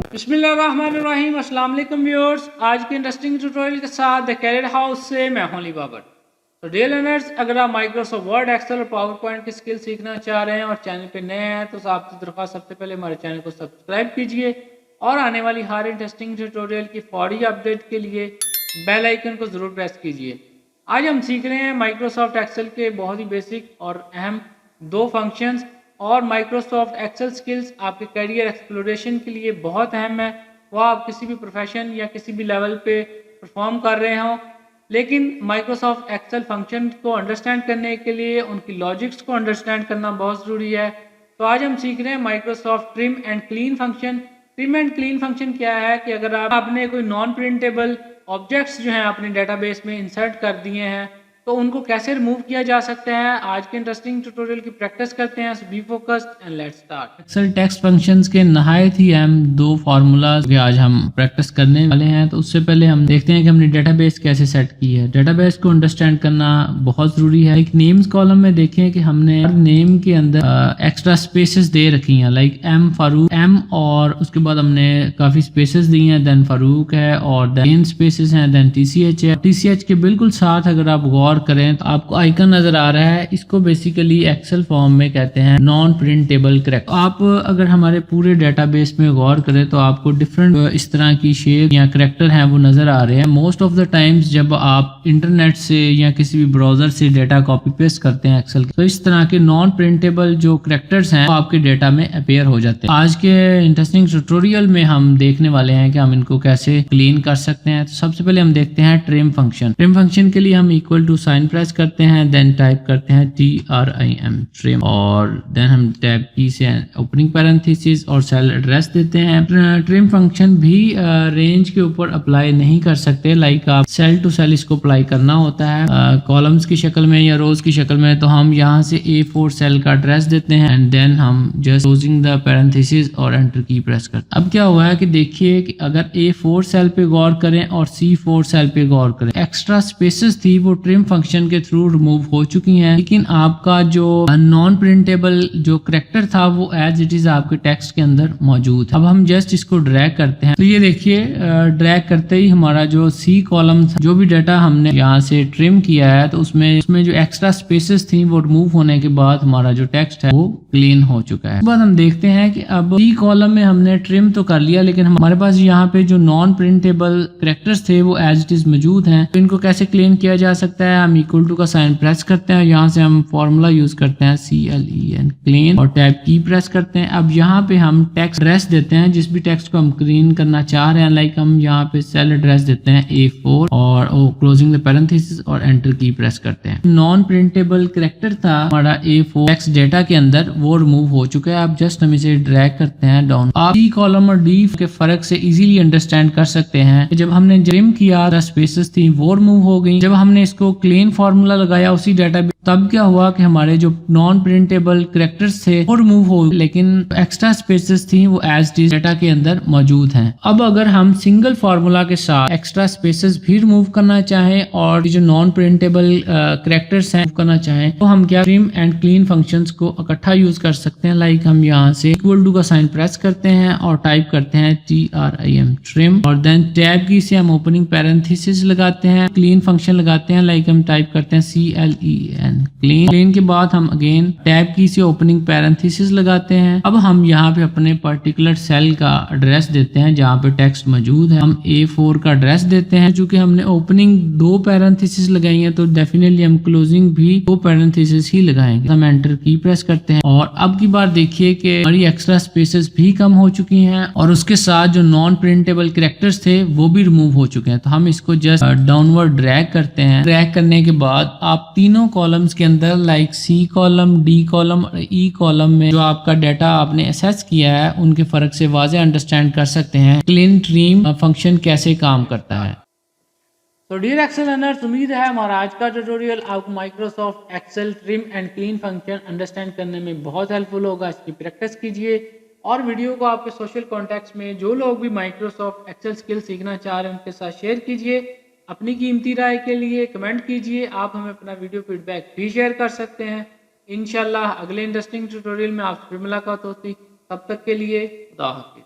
बिस्मिल्लाहिर्रहमानिर्रहीम। अस्सलाम वालेकुम व्यूअर्स, आज के इंटरेस्टिंग ट्यूटोरियल के साथ द कैरियर हाउस से मैं हूं अली बाबर। तो डियर लर्नर्स, अगर आप माइक्रोसॉफ्ट वर्ड, एक्सेल और पावर पॉइंट की स्किल सीखना चाह रहे हैं और चैनल पे नए हैं तो आपसे दरख्वास्त सबसे पहले हमारे चैनल को सब्सक्राइब कीजिए और आने वाली हर इंटरेस्टिंग ट्यूटोरियल की फौरी अपडेट के लिए बेल आइकन को ज़रूर प्रेस कीजिए। आज हम सीख रहे हैं माइक्रोसॉफ्ट एक्सेल के बहुत ही बेसिक और अहम दो फंक्शंस, और माइक्रोसॉफ्ट एक्सेल स्किल्स आपके करियर एक्सप्लोरेशन के लिए बहुत अहम है। वो आप किसी भी प्रोफेशन या किसी भी लेवल पे परफॉर्म कर रहे हों, लेकिन माइक्रोसॉफ्ट एक्सेल फंक्शन को अंडरस्टैंड करने के लिए उनकी लॉजिक्स को अंडरस्टैंड करना बहुत ज़रूरी है। तो आज हम सीख रहे हैं Microsoft trim and clean function. Trim and clean function क्या है कि अगर आपने कोई नॉन प्रिंटेबल ऑब्जेक्ट्स जो हैं अपने डेटाबेस में इंसर्ट कर दिए हैं तो उनको कैसे रिमूव किया जा सकता है, आज के इंटरेस्टिंग ट्यूटोरियल की प्रैक्टिस करते हैं। So be focused and let's start. Excel text functions के नहायत ही अहम दो फार्मूलाज के आज हम प्रैक्टिस करने वाले हैं। तो उससे पहले हम देखते हैं कि हमने डेटाबेस कैसे सेट की है। डेटाबेस को अंडरस्टैंड करना बहुत जरूरी है। एक नेम्स कॉलम में देखें कि हमने हर नेम के अंदर एक्स्ट्रा स्पेसेस दे रखी हैं, लाइक एम फारूक एम, और उसके बाद हमने काफी स्पेसेस दी हैं, देन फारूक है और देन स्पेसेस हैं, देन टीसीएच है। टीसीएच के बिल्कुल साथ अगर आप गौर करें तो आपको आइकन नजर आ रहा है, इसको बेसिकली एक्सेल फॉर्म में कहते हैं नॉन प्रिंटेबल करेक्टर। आप अगर हमारे पूरे डेटाबेस में गौर करें तो आपको डिफरेंट इस तरह की शेप या करेक्टर हैं वो नजर आ रहे हैं। मोस्ट ऑफ द टाइम्स जब आप इंटरनेट से या किसी भी ब्राउजर से डेटा कॉपी पेस्ट करते हैं एक्सेल, तो इस तरह के नॉन प्रिंटेबल जो करेक्टर्स हैं वो आपके डेटा में अपीयर हो जाते हैं। आज के इंटरेस्टिंग ट्यूटोरियल में हम देखने वाले हैं कि हम इनको कैसे क्लीन कर सकते हैं। तो सबसे पहले हम देखते हैं ट्रिम फंक्शन। ट्रिम फंक्शन के लिए हम इक्वल टू साइन प्रेस करते हैं, देन टाइप करते हैं TRIM ट्रिम, और देन हम टैब की से ओपनिंग पैरेंथेसिस और सेल एड्रेस देते हैं। ट्रिम फंक्शन भी रेंज के ऊपर अप्लाई नहीं कर सकते, लाइक आप सेल टू सेल इसको अप्लाई करना होता है कॉलम्स की शक्ल में या रोज की शक्ल में। तो हम यहाँ से A4 सेल का एड्रेस देते हैं एंड देन हम जस्ट क्लोजिंग द पैरेंथेसिस और एंटर की प्रेस करते हैं। अब क्या हुआ है कि देखिए कि अगर A4 सेल पे गौर करें और C4 सेल पे गौर करें, एक्स्ट्रा स्पेसेस थी वो ट्रिम फंक्शन के थ्रू रिमूव हो चुकी हैं, लेकिन आपका जो नॉन प्रिंटेबल जो करेक्टर था वो एज इट इज आपके टेक्स्ट के अंदर मौजूद है। अब हम जस्ट इसको ड्रैग करते हैं, तो ये देखिए ड्रैग करते ही हमारा जो C कॉलम था, जो भी डाटा हमने यहाँ से ट्रिम किया है, तो उसमें जो एक्स्ट्रा स्पेसेस थी वो रिमूव होने के बाद हमारा जो टेक्स्ट है वो क्लीन हो चुका है। उसके बाद हम देखते हैं कि अब C कॉलम में हमने ट्रिम तो कर लिया, लेकिन हमारे पास यहाँ पे जो नॉन प्रिंटेबल करेक्टर्स थे वो एज इट इज मौजूद हैं। तो इनको कैसे क्लीन किया जा सकता है? हम इक्वल टू का साइन प्रेस करते हैं, यहाँ से हम फॉर्मूला यूज करते हैं CLEN क्लीन, और टैब की प्रेस करते हैं। अब यहाँ पे हम टेक्स्ट एड्रेस देते हैं, जिस भी टेक्स्ट को हम क्लीन करना चाह रहे हैं, लाइक हम यहाँ पे सेल एड्रेस देते हैं A4 और क्लोजिंग द पैरेंथेसिस और एंटर की प्रेस करते हैं। नॉन प्रिंटेबल करेक्टर था हमारा A4 टेक्स्ट डेटा के अंदर, वो रिमूव हो चुका है। अब जस्ट हम इसे ड्रैग करते हैं डाउन। आप C कॉलम और D के फर्क से इजीली अंडरस्टैंड कर सकते हैं। जब हमने ट्रिम किया स्पेसेस थी वो रिमूव हो गई, जब हमने इसको क्लीन फार्मूला लगाया उसी डाटा, तब क्या हुआ कि हमारे जो नॉन प्रिंटेबल करेक्टर्स थे वो रिमूव हो, लेकिन एक्स्ट्रा स्पेसेस थी वो एज इट इज डाटा के अंदर मौजूद हैं। अब अगर हम सिंगल फार्मूला के साथ एक्स्ट्रा स्पेसेस भी रिमूव करना चाहें और जो नॉन प्रिंटेबल करेक्टर्स हैं करना चाहें, तो हम क्या ट्रिम एंड क्लीन फंक्शंस को इकट्ठा यूज कर सकते हैं। लाइक हम यहाँ से इक्वल टू का साइन प्रेस करते हैं और टाइप करते हैं TRIM ट्रिम, और देन टैब की से हम ओपनिंग पैरेंथेसिस लगाते हैं, क्लीन फंक्शन लगाते हैं, लाइक हम टाइप करते हैं CLEN क्लीन के बाद हम अगेन टैब की से ओपनिंग पैरेंथेसिस लगाते हैं। अब हम यहाँ पे अपने पर्टिकुलर सेल का एड्रेस देते हैं जहाँ पे टेक्स्ट मौजूद है। हम A4 का एड्रेस देते हैं, चूंकि हमने ओपनिंग 2 पैरेंथेसिस लगाई है तो डेफिनेटली हम क्लोजिंग भी 2 पैरेंथेसिस ही लगाएंगे। हम एंटर की प्रेस करते हैं और अब की बार देखिए कि हमारी एक्स्ट्रा स्पेसेस भी कम हो चुकी हैं और उसके साथ जो नॉन प्रिंटेबल करेक्टर्स थे वो भी रिमूव हो चुके हैं। तो हम इसको जस्ट डाउनवर्ड ड्रैग करते हैं। ड्रैग करने के बाद आप तीनों कॉलम्स के अंदर like C column, D column और E कॉलम में जो आपका डाटा आपने एसेस किया है उनके फर्क से वाज़े अंडरस्टैंड कर सकते हैं क्लीन ट्रिम फंक्शन कैसे काम करता है। तो डियर एक्सेल लर्नर्स, उम्मीद है हमारा आज का ट्यूटोरियल आपको Microsoft Excel trim and clean function understand करने में बहुत हेल्पफुल होगा। इसकी प्रैक्टिस कीजिए और वीडियो को आपके सोशल कॉन्टैक्ट्स में जो लोग भी माइक्रोसॉफ्ट एक्सेल स्किल सीखना चाह रहे हैं उनके साथ शेयर कीजिए। अपनी कीमती राय के लिए कमेंट कीजिए। आप हमें अपना वीडियो फीडबैक भी शेयर कर सकते हैं। इंशाल्लाह अगले इंटरेस्टिंग ट्यूटोरियल में आपसे फिर मुलाकात होती, तब तक के लिए खुदा हाफिज़।